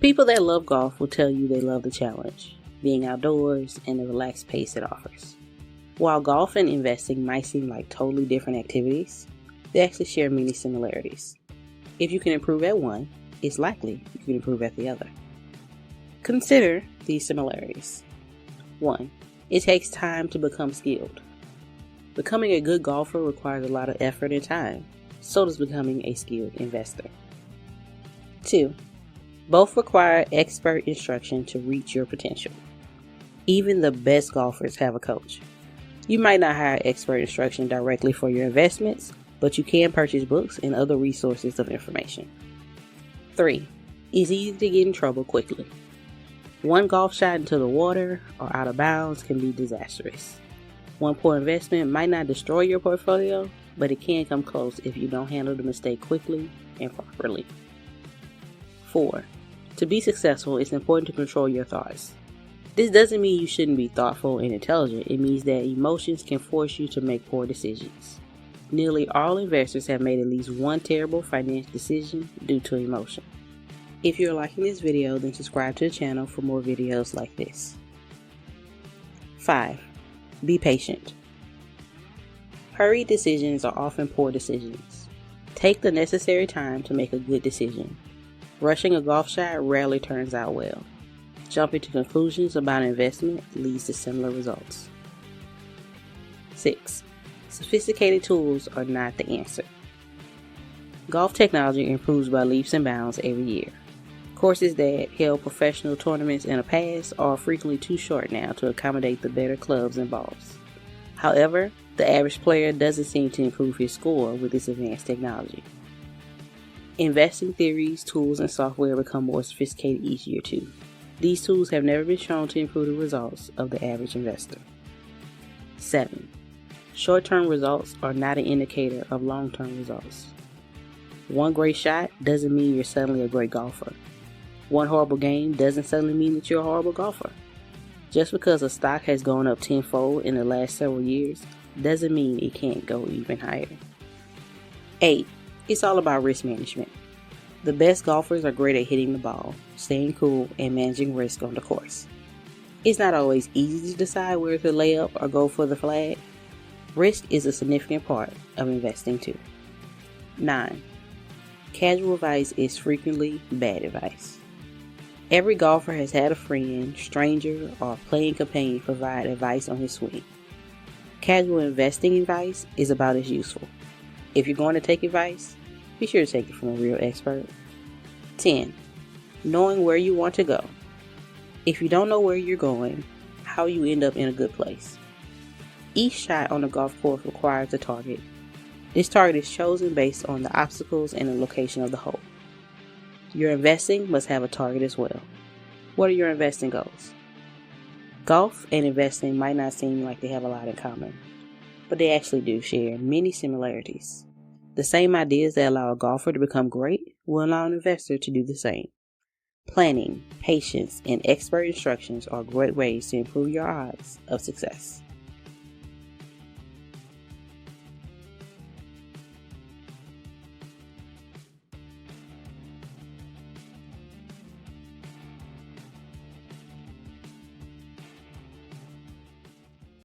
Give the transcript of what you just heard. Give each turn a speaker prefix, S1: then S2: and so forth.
S1: People that love golf will tell you they love the challenge, being outdoors, and the relaxed pace it offers. While golf and investing might seem like totally different activities, they actually share many similarities. If you can improve at one, it's likely you can improve at the other. Consider these similarities. 1. It takes time to become skilled. Becoming a good golfer requires a lot of effort and time. So does becoming a skilled investor. 2. Both require expert instruction to reach your potential. Even the best golfers have a coach. You might not hire expert instruction directly for your investments, but you can purchase books and other resources of information. 3. It's easy to get in trouble quickly. One golf shot into the water or out of bounds can be disastrous. One poor investment might not destroy your portfolio, but it can come close if you don't handle the mistake quickly and properly. 4. To be successful, it's important to control your thoughts. This doesn't mean you shouldn't be thoughtful and intelligent. It means that emotions can force you to make poor decisions. Nearly all investors have made at least one terrible financial decision due to emotion. If you're liking this video, then subscribe to the channel for more videos like this. 5. Be patient. Hurried decisions are often poor decisions. Take the necessary time to make a good decision. Rushing a golf shot rarely turns out well. Jumping to conclusions about an investment leads to similar results. 6. Sophisticated tools are not the answer. Golf technology improves by leaps and bounds every year. Courses that held professional tournaments in the past are frequently too short now to accommodate the better clubs and balls. However, the average player doesn't seem to improve his score with this advanced technology. Investing theories, tools, and software become more sophisticated each year too. These tools have never been shown to improve the results of the average investor. 7. Short-term results are not an indicator of long-term results. One great shot doesn't mean you're suddenly a great golfer. One horrible game doesn't suddenly mean that you're a horrible golfer. Just because a stock has gone up tenfold in the last several years doesn't mean it can't go even higher. 8. It's all about risk management. The best golfers are great at hitting the ball, staying cool, and managing risk on the course. It's not always easy to decide where to lay up or go for the flag. Risk is a significant part of investing too. 9. Casual advice is frequently bad advice. Every golfer has had a friend, stranger, or playing companion provide advice on his swing. Casual investing advice is about as useful. If you're going to take advice, be sure to take it from a real expert. 10. Knowing where you want to go. If you don't know where you're going, how you end up in a good place. Each shot on the golf course requires a target. This target is chosen based on the obstacles and the location of the hole. Your investing must have a target as well. What are your investing goals? Golf and investing might not seem like they have a lot in common, but they actually do share many similarities. The same ideas that allow a golfer to become great will allow an investor to do the same. Planning, patience, and expert instructions are great ways to improve your odds of success.